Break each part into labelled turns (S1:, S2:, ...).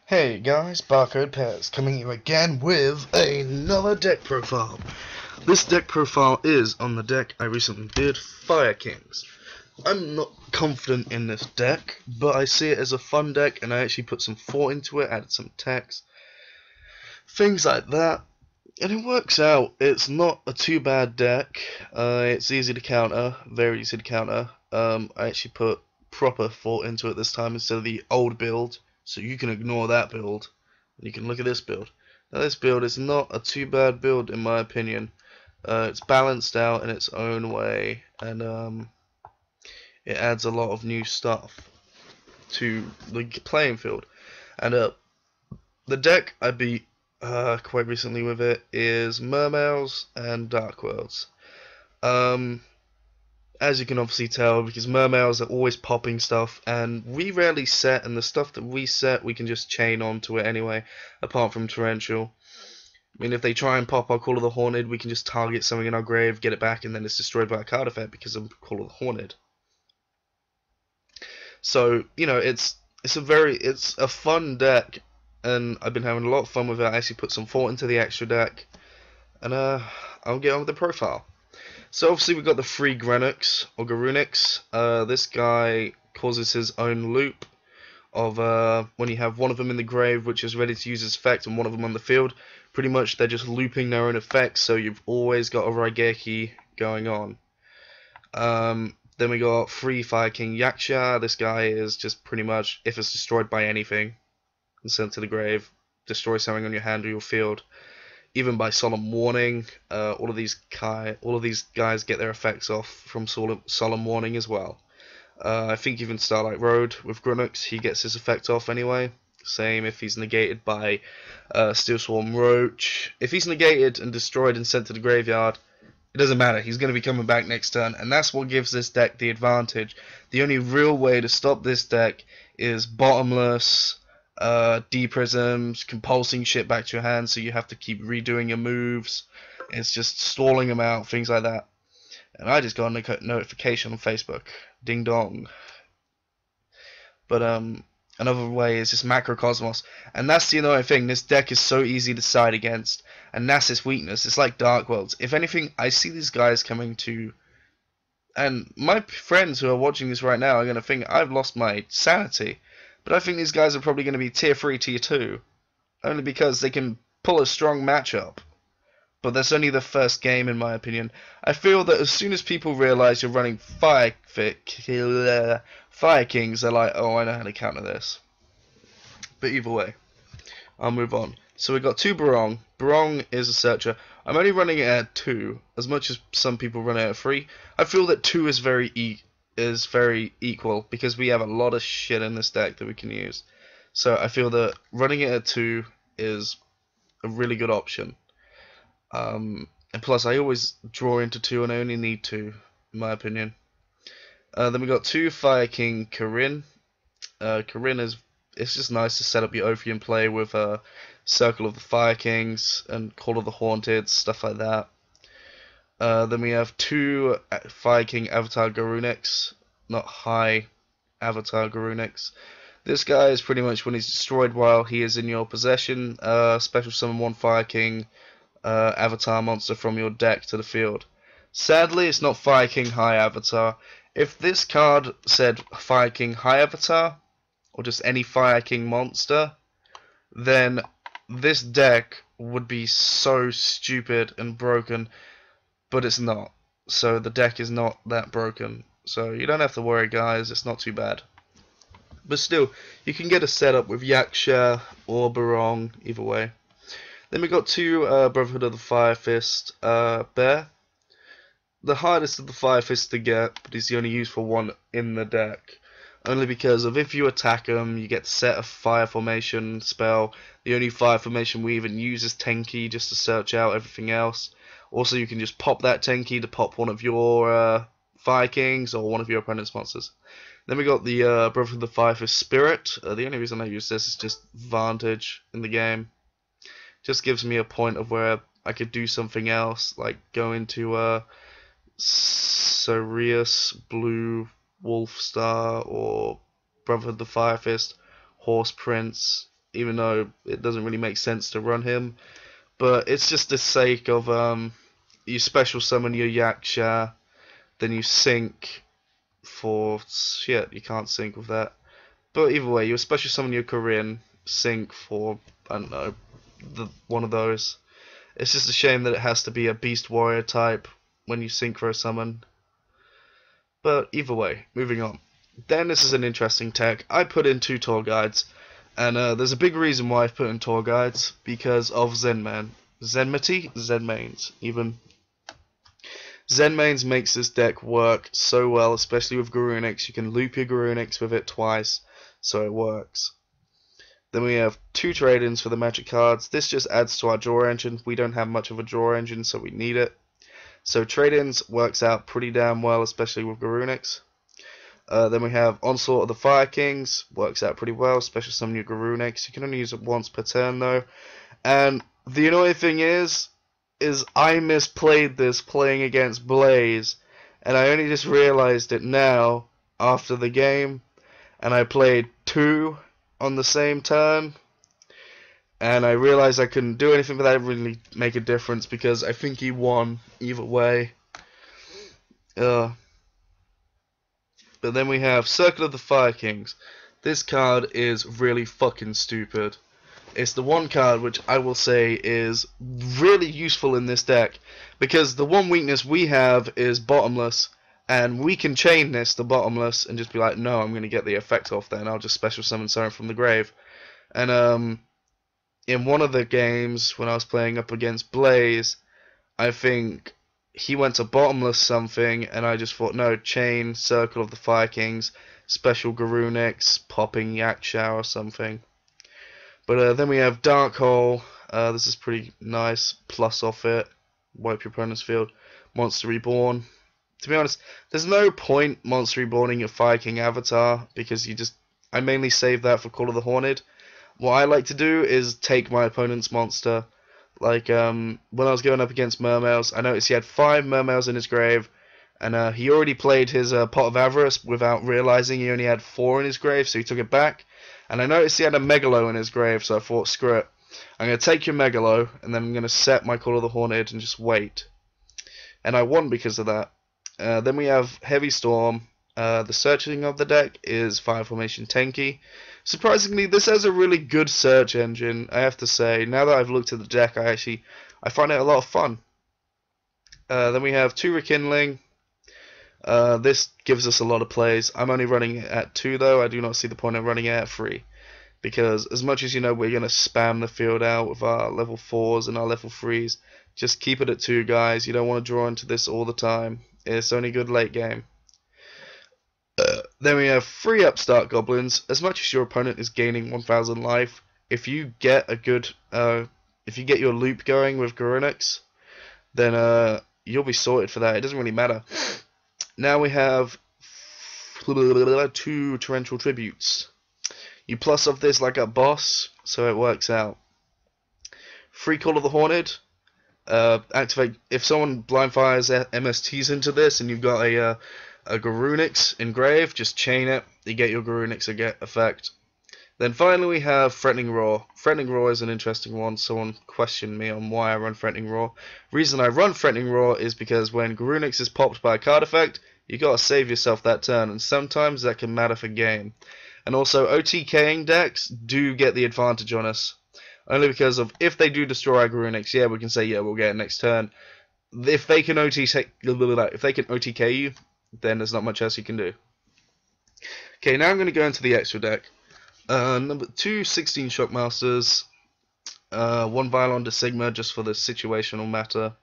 S1: Hey guys, Barcode Pairs coming at you again with another deck profile. This deck profile is on the deck I recently did, Fire Kings. I'm not confident in this deck, but I see it as a fun deck and I actually put some thought into it, added some text, things like that, and it works out. It's not a too bad deck. It's easy to counter, very easy to counter. I actually put proper thought into it this time instead of the old build, so you can ignore that build and you can look at this build. Now this build is not a too bad build in my opinion. It's balanced out in its own way, and it adds a lot of new stuff to the playing field. And the deck I beat quite recently with it is Mermails and Dark Worlds. As you can obviously tell, because Mermails are always popping stuff, and we rarely set, and the stuff that we set we can just chain onto it anyway, apart from Torrential. I mean, if they try and pop our Call of the Haunted, we can just target something in our grave, get it back, and then it's destroyed by a card effect because of Call of the Haunted. So, you know, it's a fun deck, and I've been having a lot of fun with it. I actually put some thought into the extra deck, and I'll get on with the profile. So obviously we've got the free Grenix or Garunix. This guy causes his own loop of when you have one of them in the grave which is ready to use its effect and one of them on the field. Pretty much they're just looping their own effects, so you've always got a Raigeki going on. Then we got free Fire King Yaksha. This guy is just pretty much, if it's destroyed by anything and sent to the grave, destroy something on your hand or your field. Even by Solemn Warning, all of these guys get their effects off from Solemn Warning as well. I think even Starlight Road with Grunux, he gets his effect off anyway. Same if he's negated by Steel Swarm Roach. If he's negated and destroyed and sent to the graveyard, it doesn't matter. He's going to be coming back next turn, and that's what gives this deck the advantage. The only real way to stop this deck is Bottomless, D-Prisms, compulsing shit back to your hand, so you have to keep redoing your moves. It's just stalling them out, things like that. And I just got a notification on Facebook. Ding dong. But another way is just Macrocosmos. And that's the annoying thing. This deck is so easy to side against. And that's its weakness. It's like Dark Worlds. If anything, I see these guys coming to... And my friends who are watching this right now are going to think I've lost my sanity. But I think these guys are probably going to be tier 3, tier 2. Only because they can pull a strong matchup. But that's only the first game in my opinion. I feel that as soon as people realise you're running Fire Kings, they're like, oh, I know how to counter this. But either way, I'll move on. So we've got 2 Barong. Barong is a searcher. I'm only running it at 2, as much as some people run it at 3. I feel that 2 is very equal, because we have a lot of shit in this deck that we can use. So I feel that running it at 2 is a really good option. And plus I always draw into 2 and I only need 2, in my opinion. Then we got 2 Fire King Corinne. Corinne it's just nice to set up your Ophion play with Circle of the Fire Kings and Call of the Haunted, stuff like that. Then we have 2 Fire King Avatar Garunix, not high Avatar Garunix. This guy is pretty much when he's destroyed while he is in your possession, special summon 1 Fire King Avatar monster from your deck to the field. Sadly, it's not Fire King High Avatar. If this card said Fire King High Avatar, or just any Fire King monster, then this deck would be so stupid and broken, but it's not. So the deck is not that broken. So you don't have to worry, guys, it's not too bad. But still, you can get a setup with Yaksha or Barong, either way. Then we got 2 Brotherhood of the Fire Fist Bear. The hardest of the Fire Fist to get, but he's the only useful one in the deck. Only because of if you attack him, you get to set a fire formation spell. The only fire formation we even use is Tenki, just to search out everything else. Also, you can just pop that Tenki to pop one of your Fire Kings or one of your opponent's monsters. Then we got the Brotherhood of the Fire Fist Spirit. The only reason I use this is just Vantage in the game. Just gives me a point of where I could do something else, like go into Sirius Blue Wolf Star or Brotherhood the Fire Fist, Horse Prince, even though it doesn't really make sense to run him. But it's just the sake of you special summon your Yaksha, then you sync for shit. You can't sync with that. But either way, you special summon your Korean, sync for I don't know, one of those. It's just a shame that it has to be a Beast Warrior type when you synchro summon. But either way, moving on. Then this is an interesting tech. I put in 2 tour guides, and there's a big reason why I've put in tour guides, because of Zenman. Zenmity? Zenmains, even. Zenmains makes this deck work so well, especially with Garunix. You can loop your Garunix with it twice, so it works. Then we have 2 trade-ins for the magic cards. This just adds to our draw engine. We don't have much of a draw engine, so we need it. So trade-ins works out pretty damn well, especially with Garunix. Then we have Onslaught of the Fire Kings. Works out pretty well, special summon your Garunix. You can only use it once per turn though. And the annoying thing is I misplayed this playing against Blaze. And I only just realized it now after the game. And I played 2 on the same turn. And I realized I couldn't do anything, but that didn't really make a difference because I think he won either way. But then we have Circle of the Fire Kings. This card is really fucking stupid. It's the one card which I will say is really useful in this deck, because the one weakness we have is Bottomless, and we can chain this to Bottomless and just be like, no, I'm going to get the effect off then, I'll just special summon something from the grave. And in one of the games when I was playing up against Blaze, I think he went to Bottomless something, and I just thought, no, chain, Circle of the Fire Kings, special Garunix, popping Yaksha or something. But then we have Dark Hole. This is pretty nice. Plus off it. Wipe your opponent's field. Monster Reborn. To be honest, there's no point Monster Reborning your Fire King avatar, because I mainly save that for Call of the Horned. What I like to do is take my opponent's monster. Like, when I was going up against Mermails, I noticed he had 5 Mermails in his grave, and he already played his Pot of Avarice without realizing he only had 4 in his grave, so he took it back. And I noticed he had a Megalo in his grave, so I thought, screw it. I'm going to take your Megalo, and then I'm going to set my Call of the Horned and just wait. And I won because of that. Then we have Heavy Storm. The searching of the deck is Fire Formation Tenki. Surprisingly, this has a really good search engine, I have to say. Now that I've looked at the deck, I find it a lot of fun. Then we have 2 Rekindling. This gives us a lot of plays. I'm only running it at 2 though. I do not see the point of running it at 3. Because as much as we're going to spam the field out with our level 4s and our level 3s, just keep it at 2, guys. You don't want to draw into this all the time. It's only good late game. Then we have 3 Upstart Goblins. As much as your opponent is gaining 1000 life, if you get a good, if you get your loop going with Garunix, then you'll be sorted for that. It doesn't really matter. Now we have 2 Torrential Tributes. You plus off this like a boss, so it works out. 3 Call of the Horned. Activate if someone blind fires MSTs into this, and you've got a Garunix engraved, just chain it. You get your Garunix effect. Then finally we have Threatening Roar. Threatening Roar is an interesting one. Someone questioned me on why I run Threatening Roar. Reason I run Threatening Roar is because when Garunix is popped by a card effect, you gotta save yourself that turn, and sometimes that can matter for game. And also, OTKing decks do get the advantage on us. Only because of, if they do destroy our Garunix, yeah, we can say, yeah, we'll get it next turn. If they can OTK you, then there's not much else you can do. Okay, now I'm going to go into the extra deck. Number 2, 16 Shockmasters. 1 Violon de Sigma, just for the situational matter.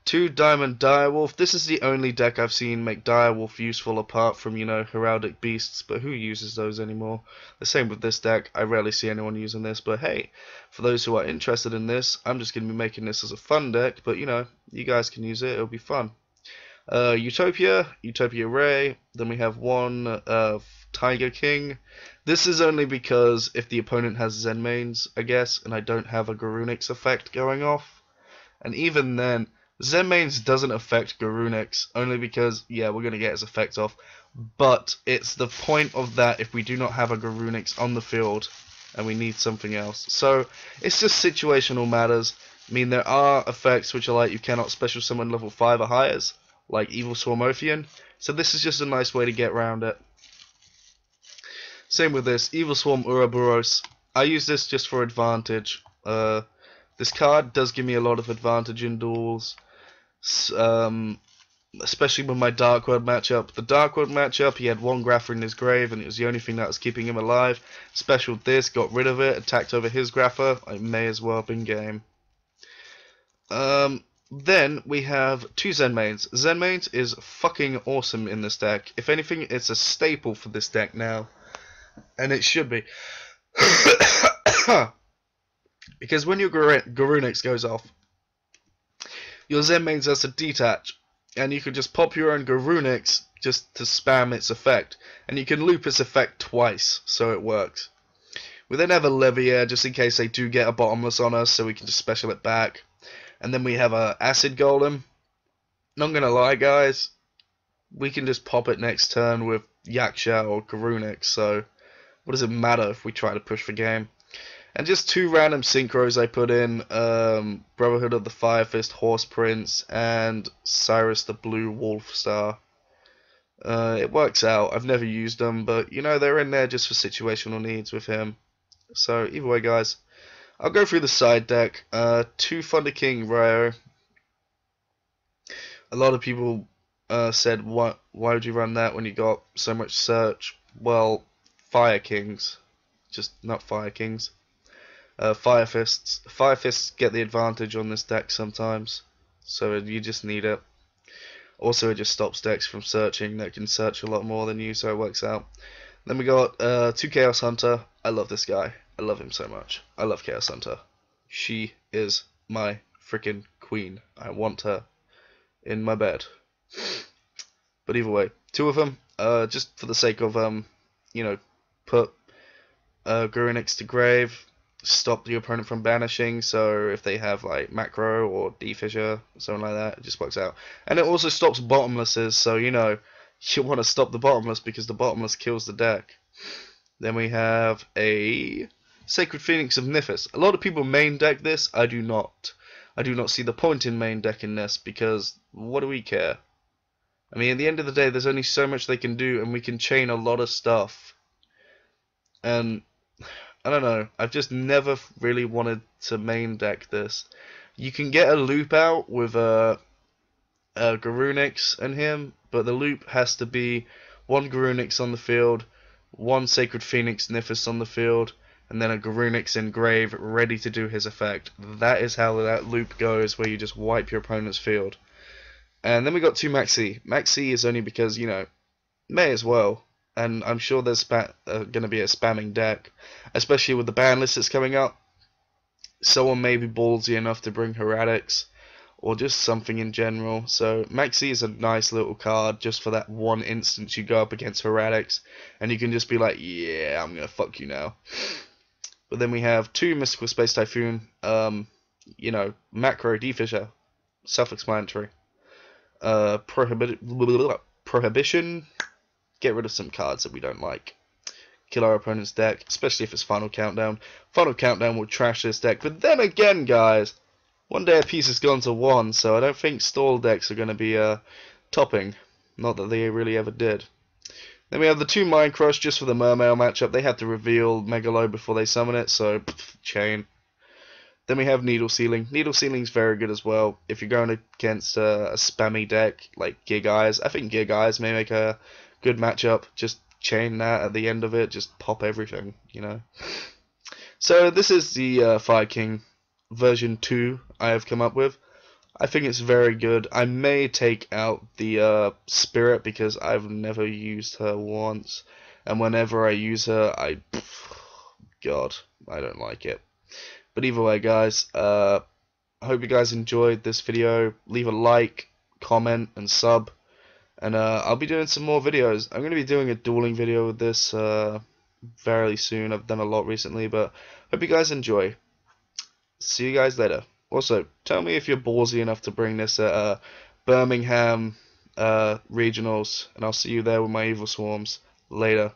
S1: 2 Diamond Direwolf. This is the only deck I've seen make Direwolf useful apart from, Heraldic Beasts, but who uses those anymore? The same with this deck. I rarely see anyone using this, but hey, for those who are interested in this, I'm just going to be making this as a fun deck, but you guys can use it, it'll be fun. Utopia Ray, then we have 1 Tiger King. This is only because if the opponent has Zenmains, I guess, and I don't have a Garunix effect going off. And even then, Zenmains doesn't affect Garunix, only because, yeah, we're going to get his effect off. But it's the point of that if we do not have a Garunix on the field. and we need something else. So it's just situational matters. I mean, there are effects which are like you cannot special summon level 5 or higher, like Evil Swarmothian. So this is just a nice way to get around it. Same with this, Evil Swarm Ouroboros. I use this just for advantage. This card does give me a lot of advantage in duels. Especially with my Dark World matchup. The Dark World matchup, he had one Grapher in his grave, and it was the only thing that was keeping him alive. Special this, got rid of it, attacked over his Grapher. I may as well have been game. Then we have two Zen Mains. Zen Mains is fucking awesome in this deck. If anything, it's a staple for this deck now. And it should be. Because when your Garunix goes off, your Zen Mains has to detach. And you can just pop your own Garunix just to spam its effect. And you can loop its effect twice, so it works. We then have a Levier, just in case they do get a Bottomless on us, so we can just special it back. And then we have a Acid Golem. Not gonna lie, guys, we can just pop it next turn with Yaksha or Garunix, so what does it matter if we try to push for game? And just two random synchros I put in, Brotherhood of the Fire Fist Horse Prince and Cyrus the Blue Wolf Star. It works out. I've never used them, but you know, they're in there just for situational needs with him. So either way, guys, I'll go through the side deck. Two Thunder King Ryo. A lot of people said, why would you run that when you got so much search? Well, Fire Kings, just not Fire Kings. Fire Fists. Fire Fists get the advantage on this deck sometimes, so you just need it. Also, it just stops decks from searching that can search a lot more than you, so it works out. Then we got two Chaos Hunter. I love this guy. I love him so much. I love Chaos Hunter. She is my freaking queen. I want her in my bed. But either way, two of them, just for the sake of, you know, put Garunix to grave, stop the opponent from banishing, so if they have like Macro or Defissure, something like that, it just works out. And it also stops Bottomlesses, so you know, you want to stop the Bottomless because the Bottomless kills the deck. Then we have a Sacred Phoenix of Nithis. A lot of people main deck this. I do not. I do not see the point in main decking this, because what do we care? I mean, at the end of the day, there's only so much they can do, and we can chain a lot of stuff. And I don't know, I've just never really wanted to main deck this. You can get a loop out with Garunix and him, but the loop has to be one Garunix on the field, one Sacred Phoenix Nithis on the field, and then a Garunix in grave ready to do his effect. That is how that loop goes, where you just wipe your opponent's field. And then we got two Maxi. Maxi is only because, you know, may as well. And I'm sure there's going to be a spamming deck, especially with the ban list that's coming up. Someone may be ballsy enough to bring Heretics, or just something in general. So Maxi is a nice little card just for that one instance you go up against Heretics, and you can just be like, yeah, I'm going to fuck you now. But then we have two Mystical Space Typhoon, you know, Macro, Defissure, self-explanatory. Prohibition, get rid of some cards that we don't like. Kill our opponent's deck, especially if it's Final Countdown. Final Countdown will trash this deck, but then again, guys, one day a piece has gone to one, so I don't think stall decks are going to be topping. Not that they really ever did. Then we have the two Mind Crush just for the Mermail matchup. They have to reveal Megalo before they summon it, so chain. Then we have Needle Sealing. Needle Sealing is very good as well if you're going against a spammy deck like Gig Eyes. I think Gig Eyes may make a good matchup. Just chain that at the end of it. Just pop everything, you know. So this is the Fire King version 2 I have come up with. I think it's very good. I may take out the Spirit because I've never used her once. And whenever I use her, God, I don't like it. But either way, guys, I hope you guys enjoyed this video. Leave a like, comment, and sub. And I'll be doing some more videos. I'm going to be doing a dueling video with this very soon. I've done a lot recently, but hope you guys enjoy. See you guys later. Also, tell me if you're ballsy enough to bring this at Birmingham regionals, and I'll see you there with my Evil Swarms. Later.